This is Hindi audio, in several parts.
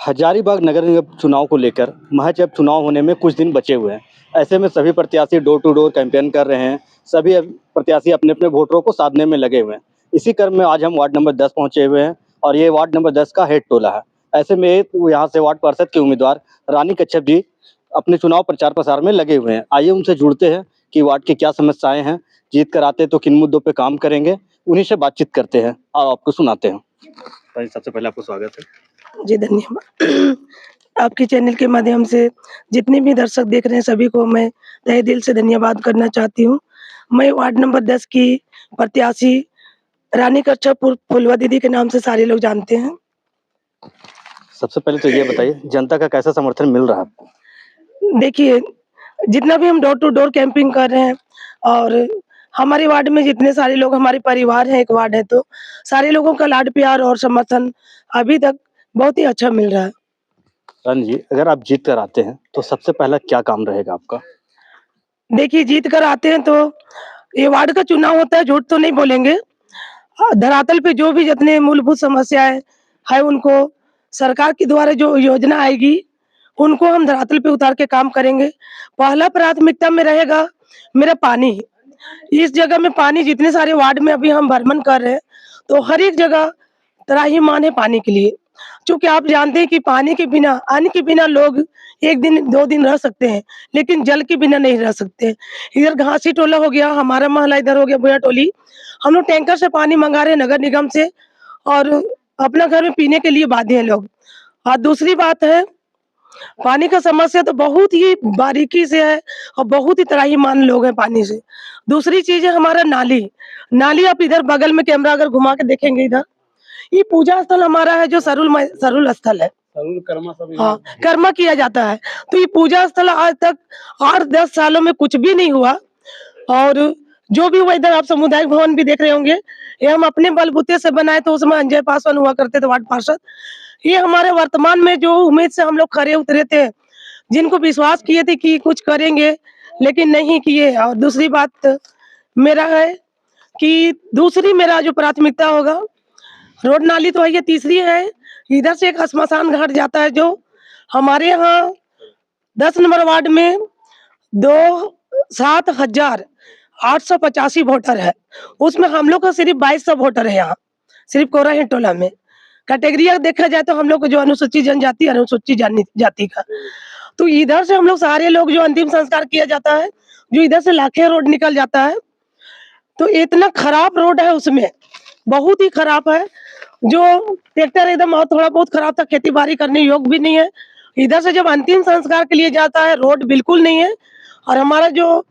हजारीबाग नगर निगम चुनाव को लेकर महज अब चुनाव होने में कुछ दिन बचे हुए हैं। ऐसे में सभी प्रत्याशी डोर टू डोर कैंपेन कर रहे हैं। सभी प्रत्याशी अपने अपने वोटरों को साधने में लगे हुए हैं। इसी क्रम में आज हम वार्ड नंबर 10 पहुंचे हुए हैं और ये वार्ड नंबर 10 का हेड टोला है। ऐसे में यहाँ से वार्ड पार्षद के उम्मीदवार रानी कच्छप जी अपने चुनाव प्रचार प्रसार में लगे हुए हैं। आइए उनसे जुड़ते हैं कि वार्ड की क्या समस्याएं हैं, जीत कर आते तो किन मुद्दों पे काम करेंगे, उन्हीं से बातचीत करते हैं और आपको सुनाते हैं। भाई सबसे पहले आपको स्वागत है। जी, धन्यवाद। आपके चैनल के माध्यम से जितने भी दर्शक देख रहे हैं सभी को मैं तहे दिल से धन्यवाद करना चाहती हूँ। मैं वार्ड नंबर 10 की प्रत्याशी रानी कच्छप उर्फ फुलवा दीदी के नाम से सारे लोग जानते हैं। सबसे पहले तो ये बताइए जनता का कैसा समर्थन मिल रहा है आपको? देखिए, जितना भी हम डोर टू डोर कैंपिंग कर रहे हैं और हमारे वार्ड में जितने सारे लोग हमारे परिवार हैं, एक वार्ड है तो सारे लोगों का लाड प्यार और समर्थन अभी तक बहुत ही अच्छा मिल रहा है। रानी जी, अगर आप जीत कर आते हैं तो सबसे पहला क्या काम रहेगा आपका? देखिए, जीत कर आते हैं तो ये वार्ड का चुनाव होता है, झूठ तो नहीं बोलेंगे। धरातल पे जो भी जितने मूलभूत समस्याएँ हैं उनको सरकार के द्वारा जो योजना आएगी, उनको हम धरातल पे उतार के काम करेंगे। पहला प्राथमिकता में रहेगा मेरा पानी। इस जगह में पानी जितने सारे वार्ड में अभी हम भ्रमण कर रहे हैं, तो हर एक जगह त्राहिमाम है पानी के लिए। चूँकि आप जानते हैं कि पानी के बिना, अन्न के बिना लोग 1 दिन, 2 दिन रह सकते हैं, लेकिन जल के बिना नहीं रह सकते। इधर घासी टोला हो गया, हमारा मोहल्ला इधर हो गया भुया टोली। हम लोग टैंकर से पानी मँगा रहे हैं नगर निगम से और अपना घर में पीने के लिए बाध्य हैं लोग। और दूसरी बात है, पानी का समस्या तो बहुत ही बारीकी से है और बहुत ही त्राहिमाम लोग हैं पानी से। दूसरी चीज़ है हमारा नाली। नाली आप इधर बगल में कैमरा अगर घुमा के देखेंगे इधर, ये पूजा स्थल हमारा है जो सरुल स्थल है। हाँ, कर्मा किया जाता है। तो ये पूजा स्थल आज तक 8-10 सालों में कुछ भी नहीं हुआ और जो भी हुआ इधर आप सामुदायिक भवन भी देख रहे होंगे, ये हम अपने बलबूते से बनाए तो उसमें अंजय पासवान हुआ करते थे वार्ड पार्षद। ये हमारे वर्तमान में जो उम्मीद से हम लोग खरे उतरे थे, जिनको विश्वास किए थे कि कुछ करेंगे, लेकिन नहीं किए। और दूसरी बात मेरा है कि दूसरी मेरा जो प्राथमिकता होगा, रोड नाली तो है, ये तीसरी है, इधर से एक श्मशान घाट जाता है जो हमारे यहाँ 10 नंबर वार्ड में 7,885 वोटर है। उसमें हम लोग का सिर्फ 2200 वोटर है यहाँ, सिर्फ कोराही टोला में। कैटेगरी अगर देखा जाए तो हम लोग को जो अनुसूचित जनजाति, अनुसूचित जाति का, तो इधर से हम लोग सारे लोग जो अंतिम संस्कार किया जाता है, जो इधर से लाखे रोड निकल जाता है, तो इतना खराब रोड है उसमें, बहुत ही खराब है। जो ट्रैक्टर एकदम और थोड़ा बहुत खराब था, खेती-बाड़ी करने योग्य भी नहीं है। इधर से जब अंतिम संस्कार के लिए जाता है, रोड बिल्कुल नहीं है और हमारा जो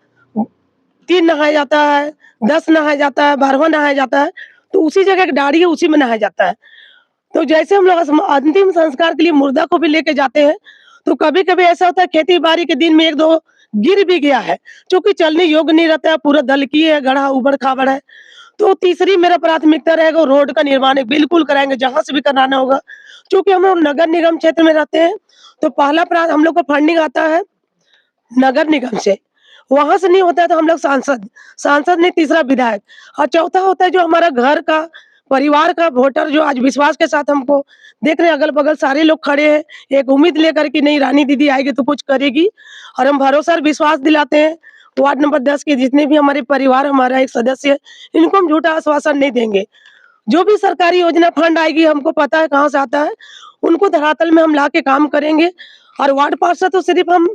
3 नहाया जाता है, 10 नहाया जाता है, 12वां नहाया जाता है, तो उसी जगह एक डाड़ी है, उसी में नहाया जाता है। तो जैसे हम लोग अंतिम संस्कार के लिए मुर्दा को भी लेके जाते हैं, तो कभी-कभी ऐसा होता है खेती-बाड़ी के दिन में 1-2 गिर भी गया है, चूँकि चलने योग्य नहीं रहता है, पूरा दलकी है, गड्ढा ऊबड़-खाबड़ है। तो तीसरी मेरा प्राथमिकता रहेगा रोड का निर्माण बिल्कुल कराएँगे, जहाँ से भी कराना होगा। चूँकि हम लोग नगर निगम क्षेत्र में रहते हैं, तो पहला हम लोग को फंडिंग आता है नगर निगम से, वहाँ से नहीं होता है तो हम लोग सांसद नहीं, तीसरा विधायक और चौथा होता है जो हमारा घर का, परिवार का वोटर जो आज विश्वास के साथ हमको देख रहे हैं, अगल-बगल सारे लोग खड़े हैं, एक उम्मीद लेकर कि नहीं रानी दीदी आएगी तो कुछ करेगी और हम भरोसा और विश्वास दिलाते हैं। वार्ड नंबर 10 के जितने भी हमारे परिवार, हमारा एक सदस्य है, इनको हम झूठा आश्वासन नहीं देंगे। जो भी सरकारी योजना फंड आएगी हमको पता है कहाँ से आता है, उनको धरातल में हम लाके काम करेंगे और वार्ड पार्षद तो सिर्फ हम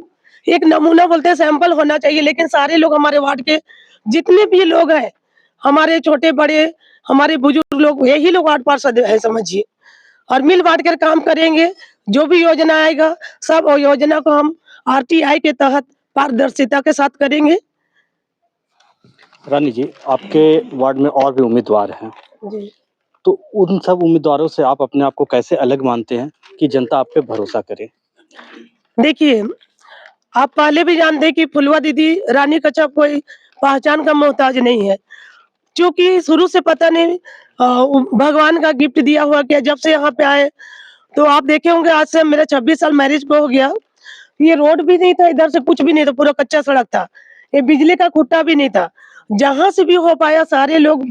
एक नमूना बोलते हैं, सैंपल होना चाहिए, लेकिन सारे लोग हमारे वार्ड के जितने भी लोग हैं, हमारे छोटे-बड़े, हमारे बुजुर्ग लोग, यही लोग वार्ड पार्षद हैं समझिए और मिल बाँट कर काम करेंगे। जो भी योजना आएगा, सब योजना को हम आरटीआई के तहत पारदर्शिता के साथ करेंगे। रानी जी, आपके वार्ड में और भी उम्मीदवार हैं, जी। तो उन सब उम्मीदवारों से आप अपने आप को कैसे अलग मानते हैं कि जनता आप पे भरोसा करे? देखिए, आप पहले भी जानते हैं कि फुलवा दीदी रानी कच्छप कोई पहचान का मोहताज नहीं है। चूँकि शुरू से पता नहीं भगवान का गिफ्ट दिया हुआ क्या जब से यहाँ पे आए, तो आप देखे होंगे आज से मेरा 26 साल मैरिज को हो गया। ये रोड भी नहीं था, इधर से कुछ भी नहीं था, पूरा कच्चा सड़क था। ये बिजली का खूँटा भी नहीं था। जहाँ से भी हो पाया सारे लोग,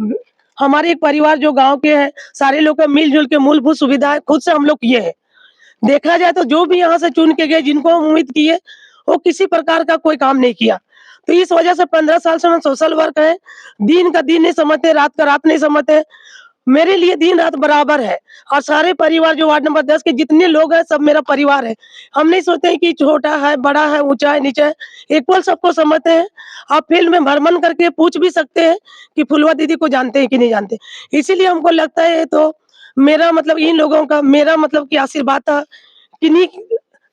हमारे एक परिवार जो गाँव के हैं, सारे लोग का मिल-जुल के मूलभूत सुविधाएँ खुद से हम लोग किए हैं। देखा जाए तो जो भी यहाँ से चुन के गए, जिनको हम उम्मीद किए, वो किसी प्रकार का कोई काम नहीं किया। तो इस वजह से 15 साल से हम सोशल वर्क है, दिन का दिन नहीं समझते, रात का रात नहीं समझते। मेरे लिए दिन रात बराबर है और सारे परिवार जो वार्ड नंबर 10 के जितने लोग हैं सब मेरा परिवार है। हम नहीं सोचते हैं कि छोटा है, बड़ा है, ऊँचा है, नीचा है, इक्वल सबको समझते हैं। आप फील्ड में भ्रमण करके पूछ भी सकते हैं कि फुलवा दीदी को जानते हैं कि नहीं जानते। इसीलिए हमको लगता है तो मेरा मतलब इन लोगों का मेरा मतलब कि आशीर्वाद था, किन्हीं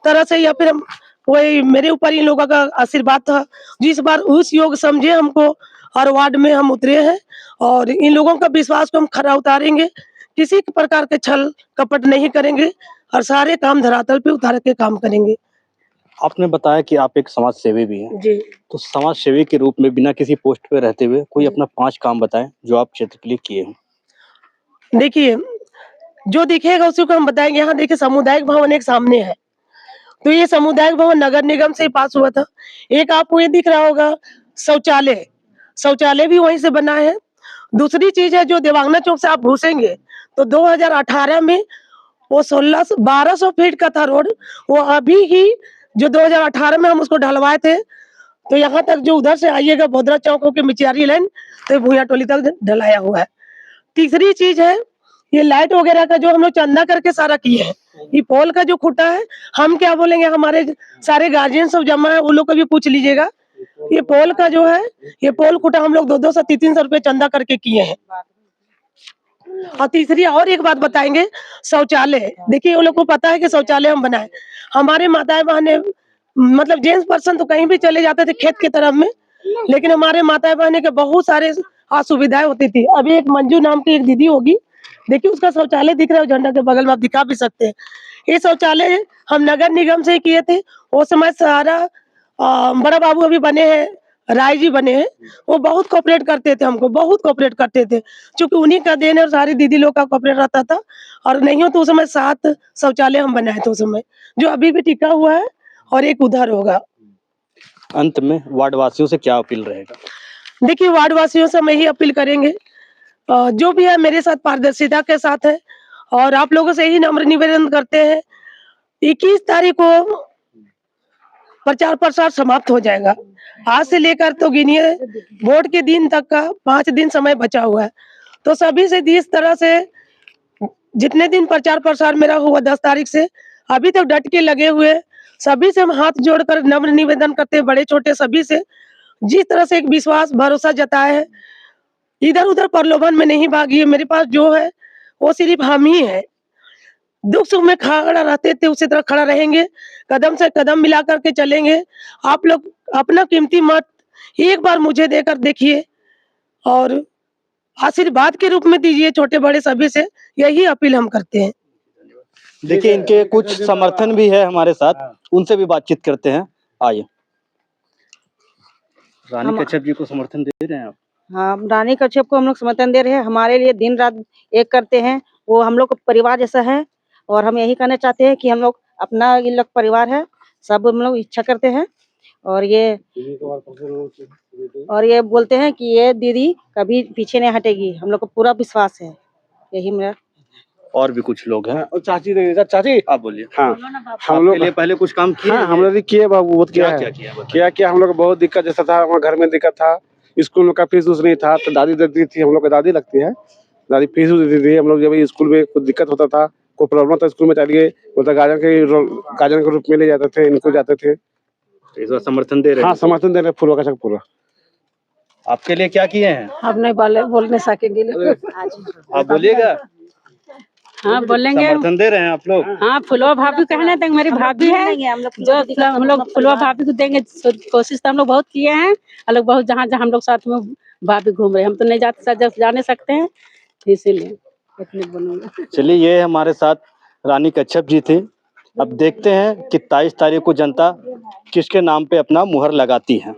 तरह से या फिर हम वही मेरे ऊपर इन लोगों का आशीर्वाद था, जिस बार उस योग समझे हमको और वार्ड में हम उतरे हैं और इन लोगों का विश्वास को हम खरा उतारेंगे। किसी प्रकार के छल कपट नहीं करेंगे और सारे काम धरातल पे उतार के काम करेंगे। आपने बताया कि आप एक समाज सेवी भी हैं। जी। तो समाज सेवी के रूप में बिना किसी पोस्ट पे रहते हुए कोई अपना 5 काम बताएं जो आप क्षेत्र के लिए किए हों। देखिए, जो दिखेगा उसी को हम बताएँगे। यहाँ देखिए सामुदायिक भवन एक सामने है, तो ये सामुदायिक भवन नगर निगम से ही पास हुआ था। एक आपको ये दिख रहा होगा शौचालय, शौचालय भी वहीं से बना है। दूसरी चीज़ है जो देवांगना चौक से आप घुसेंगे तो 2018 में वो 1200 फीट का था रोड, वो अभी ही जो 2018 में हम उसको ढलवाए थे, तो यहाँ तक जो उधर से आइएगा बोधरा चौक होके मिचियारी लाइन तो भूया टोली तक ढलाया हुआ है। तीसरी चीज़ है ये लाइट वगैरह का जो हम लोग चंदा करके सारा किए हैं। ये पोल का जो खूंटा है, हम क्या बोलेंगे, हमारे सारे गार्जियन सब जमा है, उन लोग को भी पूछ लीजिएगा। ये पोल का जो है, ये पोल खूंटा हम लोग 2-2 सौ 300 रुपए चंदा करके किए हैं। और तीसरी और एक बात बताएँगे, शौचालय। देखिए, वो लोग को पता है कि शौचालय हम बनाए। हमारे माताएँ-बहनें मतलब जेंट्स पर्सन तो कहीं भी चले जाते थे खेत की तरफ में, लेकिन हमारे माताएँ-बहनें के बहुत सारे असुविधाएँ होती थी। अभी एक मंजू नाम की एक दीदी होगी, देखिए उसका शौचालय दिख रहा है झंडा के बगल में, आप दिखा भी सकते हैं। ये शौचालय हम नगर निगम से ही किए थे। उस समय सारा बड़ा बाबू अभी बने हैं, राय जी बने हैं, वो बहुत कोऑपरेट करते थे हमको, बहुत कोऑपरेट करते थे। चूँकि उन्हीं का देन है और सारी दीदी लोग का कोऑपरेट रहता था और नहीं हो तो उस समय 7 शौचालय हम बनाए थे उस समय, जो अभी भी टिका हुआ है और एक उधर होगा। अंत में वार्ड वासियों से क्या अपील रहेगा? देखिए, वार्ड वासियों से हम यही अपील करेंगे, जो भी है मेरे साथ पारदर्शिता के साथ है और आप लोगों से यही नम्र निवेदन करते हैं, 21 तारीख को प्रचार-प्रसार समाप्त हो जाएगा। आज से लेकर तो गिनिए वोट के दिन तक का 5 दिन समय बचा हुआ है। तो सभी से जिस तरह से जितने दिन प्रचार-प्रसार मेरा हुआ 10 तारीख से अभी तक डट के लगे हुए, सभी से हम हाथ जोड़कर नम्र निवेदन करते हैं, बड़े-छोटे सभी से, जिस तरह से एक विश्वास, भरोसा जताया है, इधर-उधर प्रलोभन में नहीं भागिए। मेरे पास जो है, वो सिर्फ़ हम ही हैं। दुख-सुख में खड़ा रहते थे, उसी तरह खड़ा रहेंगे, कदम से कदम मिला कर के चलेंगे। आप लोग अपना कीमती मत एक बार मुझे देकर देखिए और आशीर्वाद के रूप में दीजिए छोटे-बड़े सभी से, यही अपील हम करते हैं। देखिए, इनके कुछ समर्थन भी है हमारे साथ, उनसे भी बातचीत करते हैं। आइए। रानी कच्छप जी को समर्थन दे रहे हैं आप? हाँ, रानी कच्छप को हम लोग समर्थन दे रहे हैं। हमारे लिए दिन-रात एक करते हैं। वो हम लोग का परिवार जैसा है और हम यही कहना चाहते हैं कि हम लोग अपना ये लोग परिवार है, सब हम लोग इच्छा करते हैं और ये बोलते हैं कि ये दीदी कभी पीछे नहीं हटेगी। हम लोग को पूरा विश्वास है। यही मेरा। और भी कुछ लोग हैं। और चाची आप बोलिए। हाँ, हम लोग लिए पहले कुछ काम किए? हाँ, हम लोग किए बाबू, बहुत किया है। क्या हम लोग को बहुत दिक्कत जैसा था, हमारे घर में दिक्कत था, स्कूल में का फीस उस नहीं था, तो दादी देती थी, हम लोग को दादी लगती है, दादी फीस देती थी। हम लोग जब स्कूल में कुछ दिक्कत होता था, कोई प्रॉब्लम था स्कूल में, चलिए बोलता गार्जियन के रूप में ले जाते थे, इनको जाते थे। इस बार समर्थन दे रहे हैं? हाँ, समर्थन दे रहे हैं पूरा का पूरा। आपके लिए क्या किए हैं? आप नहीं बोल नहीं सकेंगे। आप बोलिएगा। हाँ, बोलेंगे। समर्थन दे रहे हैं आप लोग? हाँ, फुलवा भाभी कहने तक मेरी भाभी है, जो हम लोग फुलवा भाभी को देंगे। कोशिश तो हम लोग बहुत किए हैं, हम लोग बहुत जहाँ हम लोग साथ में भाभी घूम रहे हैं, हम तो नहीं जा नहीं सकते हैं, इसीलिए इतने बोलूँगा। चलिए, ये हमारे साथ रानी कच्छप जी थी। अब देखते हैं कि 23 तारीख को जनता किसके नाम पे अपना मुहर लगाती है।